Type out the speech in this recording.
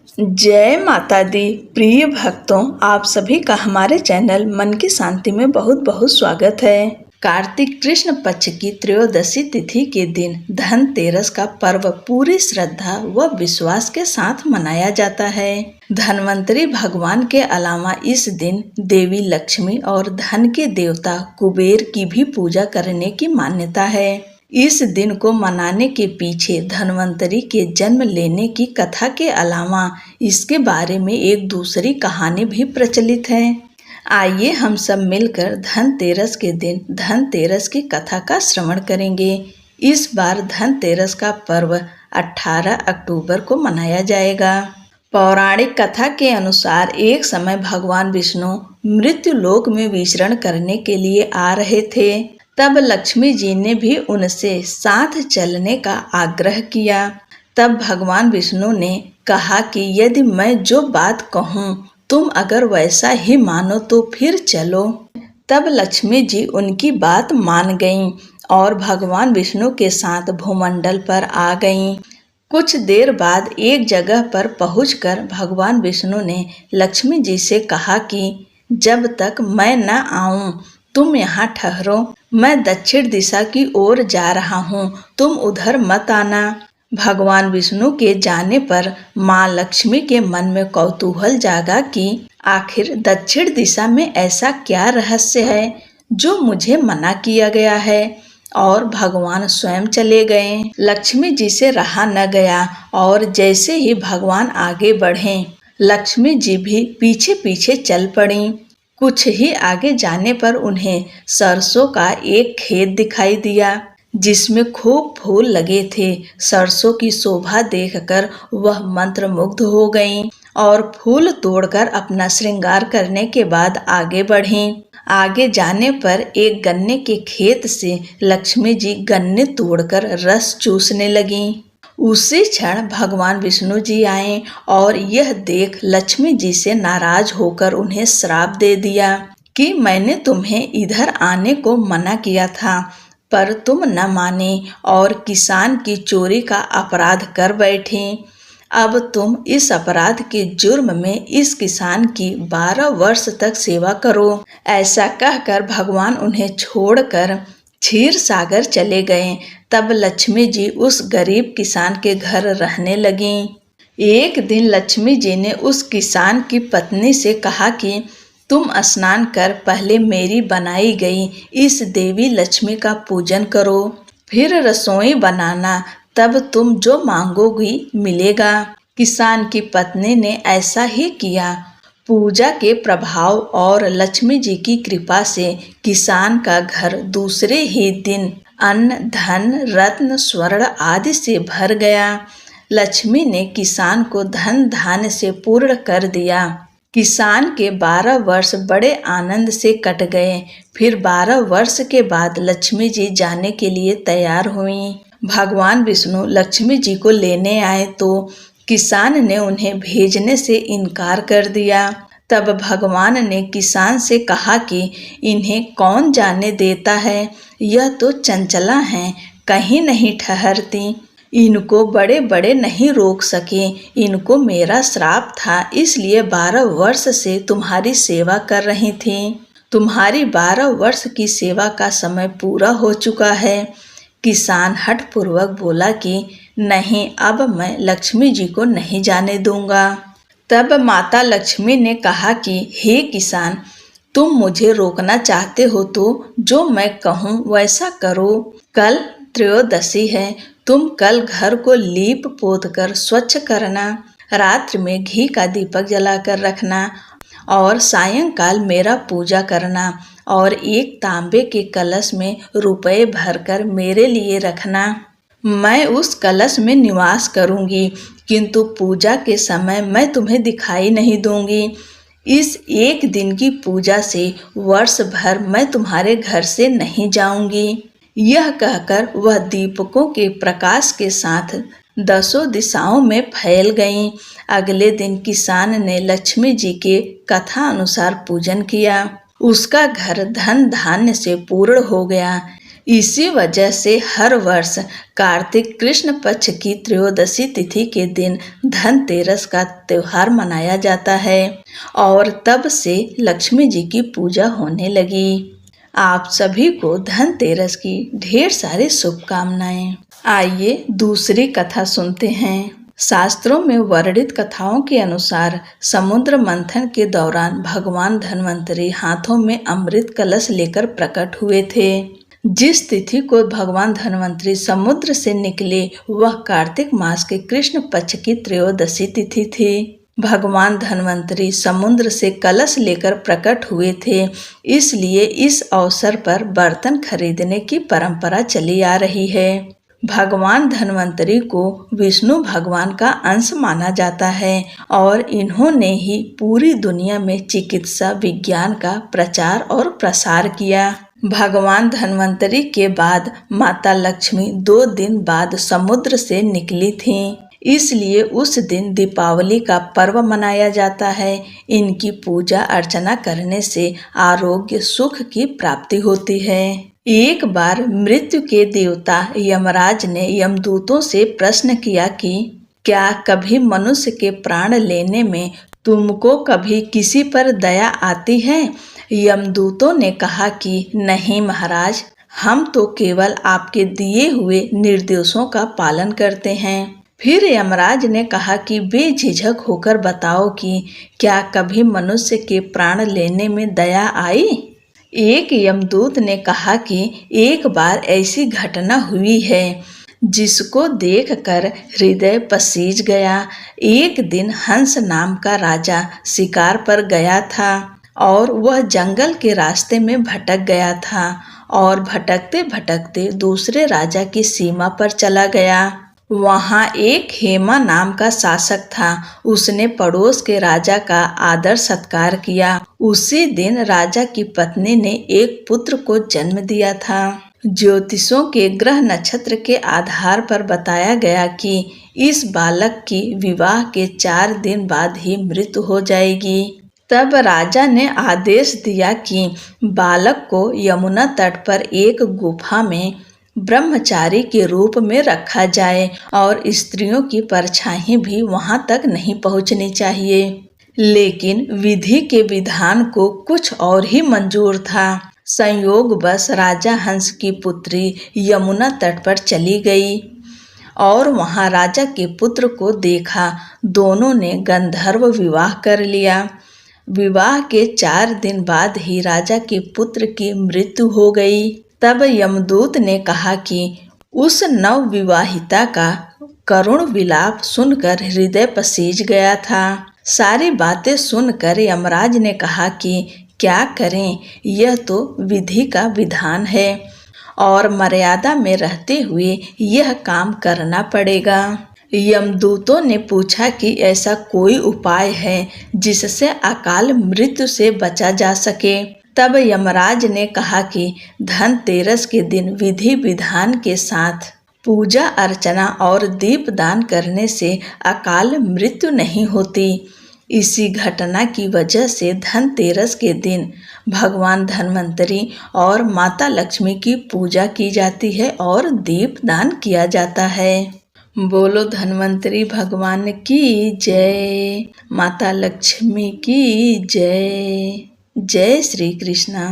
जय माता दी। प्रिय भक्तों, आप सभी का हमारे चैनल मन की शांति में बहुत बहुत स्वागत है। कार्तिक कृष्ण पक्ष की त्रयोदशी तिथि के दिन धनतेरस का पर्व पूरी श्रद्धा व विश्वास के साथ मनाया जाता है। धनवंतरी भगवान के अलावा इस दिन देवी लक्ष्मी और धन के देवता कुबेर की भी पूजा करने की मान्यता है। इस दिन को मनाने के पीछे धन्वंतरी के जन्म लेने की कथा के अलावा इसके बारे में एक दूसरी कहानी भी प्रचलित है। आइए हम सब मिलकर धनतेरस के दिन धनतेरस की कथा का श्रवण करेंगे। इस बार धनतेरस का पर्व 18 अक्टूबर को मनाया जाएगा। पौराणिक कथा के अनुसार एक समय भगवान विष्णु मृत्यु लोक में विचरण करने के लिए आ रहे थे। तब लक्ष्मी जी ने भी उनसे साथ चलने का आग्रह किया। तब भगवान विष्णु ने कहा कि यदि मैं जो बात कहूँ तुम अगर वैसा ही मानो तो फिर चलो। तब लक्ष्मी जी उनकी बात मान गईं और भगवान विष्णु के साथ भूमंडल पर आ गईं। कुछ देर बाद एक जगह पर पहुंचकर भगवान विष्णु ने लक्ष्मी जी से कहा कि जब तक मैं न आऊं तुम यहाँ ठहरो, मैं दक्षिण दिशा की ओर जा रहा हूँ, तुम उधर मत आना। भगवान विष्णु के जाने पर माँ लक्ष्मी के मन में कौतूहल जागा कि आखिर दक्षिण दिशा में ऐसा क्या रहस्य है जो मुझे मना किया गया है, और भगवान स्वयं चले गए। लक्ष्मी जी से रहा न गया और जैसे ही भगवान आगे बढ़े लक्ष्मी जी भी पीछे पीछे चल पड़ी। कुछ ही आगे जाने पर उन्हें सरसों का एक खेत दिखाई दिया जिसमें खूब फूल लगे थे। सरसों की शोभा देखकर वह मंत्रमुग्ध हो गईं और फूल तोड़कर अपना श्रृंगार करने के बाद आगे बढ़ीं। आगे जाने पर एक गन्ने के खेत से लक्ष्मी जी गन्ने तोड़कर रस चूसने लगीं। उसी क्षण भगवान विष्णु जी आए और यह देख लक्ष्मी जी से नाराज होकर उन्हें श्राप दे दिया कि मैंने तुम्हें इधर आने को मना किया था, पर तुम न माने और किसान की चोरी का अपराध कर बैठे। अब तुम इस अपराध के जुर्म में इस किसान की 12 वर्ष तक सेवा करो। ऐसा कहकर भगवान उन्हें छोड़कर क्षीर सागर चले गए। तब लक्ष्मी जी उस गरीब किसान के घर रहने लगीं। एक दिन लक्ष्मी जी ने उस किसान की पत्नी से कहा कि तुम स्नान कर पहले मेरी बनाई गई इस देवी लक्ष्मी का पूजन करो, फिर रसोई बनाना, तब तुम जो मांगोगी मिलेगा। किसान की पत्नी ने ऐसा ही किया। पूजा के प्रभाव और लक्ष्मी जी की कृपा से किसान का घर दूसरे ही दिन अन्न, धन, रत्न, स्वर्ण आदि से भर गया। लक्ष्मी ने किसान को धन धान्य से पूर्ण कर दिया। किसान के 12 वर्ष बड़े आनंद से कट गए। फिर 12 वर्ष के बाद लक्ष्मी जी जाने के लिए तैयार हुईं। भगवान विष्णु लक्ष्मी जी को लेने आए तो किसान ने उन्हें भेजने से इनकार कर दिया। तब भगवान ने किसान से कहा कि इन्हें कौन जाने देता है, यह तो चंचला हैं, कहीं नहीं ठहरती, इनको बड़े बड़े नहीं रोक सके। इनको मेरा श्राप था, इसलिए 12 वर्ष से तुम्हारी सेवा कर रही थी। तुम्हारी 12 वर्ष की सेवा का समय पूरा हो चुका है। किसान हठपूर्वक बोला कि नहीं, अब मैं लक्ष्मी जी को नहीं जाने दूंगा। तब माता लक्ष्मी ने कहा कि हे किसान, तुम मुझे रोकना चाहते हो तो जो मैं कहूँ वैसा करो। कल त्रयोदशी है, तुम कल घर को लीप पोत कर स्वच्छ करना, रात्रि में घी का दीपक जलाकर रखना और सायंकाल मेरा पूजा करना और एक तांबे के कलश में रुपए भरकर मेरे लिए रखना। मैं उस कलश में निवास करूंगी, किंतु पूजा के समय मैं तुम्हें दिखाई नहीं दूंगी। इस एक दिन की पूजा से वर्ष भर मैं तुम्हारे घर से नहीं जाऊंगी। यह कहकर वह दीपकों के प्रकाश के साथ 10 दिशाओं में फैल गईं। अगले दिन किसान ने लक्ष्मी जी के कथा अनुसार पूजन किया। उसका घर धन धान्य से पूर्ण हो गया। इसी वजह से हर वर्ष कार्तिक कृष्ण पक्ष की त्रयोदशी तिथि के दिन धनतेरस का त्योहार मनाया जाता है और तब से लक्ष्मी जी की पूजा होने लगी। आप सभी को धनतेरस की ढेर सारी शुभकामनाएं। आइए दूसरी कथा सुनते हैं। शास्त्रों में वर्णित कथाओं के अनुसार समुद्र मंथन के दौरान भगवान धन्वंतरी हाथों में अमृत कलश लेकर प्रकट हुए थे। जिस तिथि को भगवान धन्वंतरी समुद्र से निकले वह कार्तिक मास के कृष्ण पक्ष की त्रयोदशी तिथि थी। भगवान धन्वंतरी समुद्र से कलश लेकर प्रकट हुए थे, इसलिए इस अवसर पर बर्तन खरीदने की परंपरा चली आ रही है। भगवान धन्वंतरी को विष्णु भगवान का अंश माना जाता है और इन्होंने ही पूरी दुनिया में चिकित्सा विज्ञान का प्रचार और प्रसार किया। भगवान धन्वंतरी के बाद माता लक्ष्मी 2 दिन बाद समुद्र से निकली थीं, इसलिए उस दिन दीपावली का पर्व मनाया जाता है। इनकी पूजा अर्चना करने से आरोग्य सुख की प्राप्ति होती है। एक बार मृत्यु के देवता यमराज ने यमदूतों से प्रश्न किया कि क्या कभी मनुष्य के प्राण लेने में तुमको कभी किसी पर दया आती है? यमदूतों ने कहा कि नहीं महाराज, हम तो केवल आपके दिए हुए निर्देशों का पालन करते हैं। फिर यमराज ने कहा कि बेझिझक होकर बताओ कि क्या कभी मनुष्य के प्राण लेने में दया आई? एक यमदूत ने कहा कि एक बार ऐसी घटना हुई है जिसको देखकर हृदय पसीज गया। एक दिन हंस नाम का राजा शिकार पर गया था और वह जंगल के रास्ते में भटक गया था और भटकते भटकते दूसरे राजा की सीमा पर चला गया। वहाँ एक हेमा नाम का शासक था। उसने पड़ोस के राजा का आदर सत्कार किया। उसी दिन राजा की पत्नी ने एक पुत्र को जन्म दिया था। ज्योतिषों के ग्रह नक्षत्र के आधार पर बताया गया कि इस बालक की विवाह के 4 दिन बाद ही मृत्यु हो जाएगी। तब राजा ने आदेश दिया कि बालक को यमुना तट पर एक गुफा में ब्रह्मचारी के रूप में रखा जाए और स्त्रियों की परछाई भी वहां तक नहीं पहुंचनी चाहिए। लेकिन विधि के विधान को कुछ और ही मंजूर था। संयोगवश राजा हंस की पुत्री यमुना तट पर चली गई और वहां राजा के पुत्र को देखा। दोनों ने गंधर्व विवाह कर लिया। विवाह के 4 दिन बाद ही राजा के पुत्र की मृत्यु हो गई। तब यमदूत ने कहा कि उस नवविवाहिता का करुण विलाप सुनकर हृदय पसीज गया था। सारी बातें सुनकर यमराज ने कहा कि क्या करें, यह तो विधि का विधान है और मर्यादा में रहते हुए यह काम करना पड़ेगा। यमदूतों ने पूछा कि ऐसा कोई उपाय है जिससे अकाल मृत्यु से बचा जा सके। तब यमराज ने कहा कि धनतेरस के दिन विधि विधान के साथ पूजा अर्चना और दीपदान करने से अकाल मृत्यु नहीं होती। इसी घटना की वजह से धनतेरस के दिन भगवान धन्वंतरी और माता लक्ष्मी की पूजा की जाती है और दीपदान किया जाता है। बोलो धन्वंतरी भगवान की जय, माता लक्ष्मी की जय। जय श्री कृष्णा।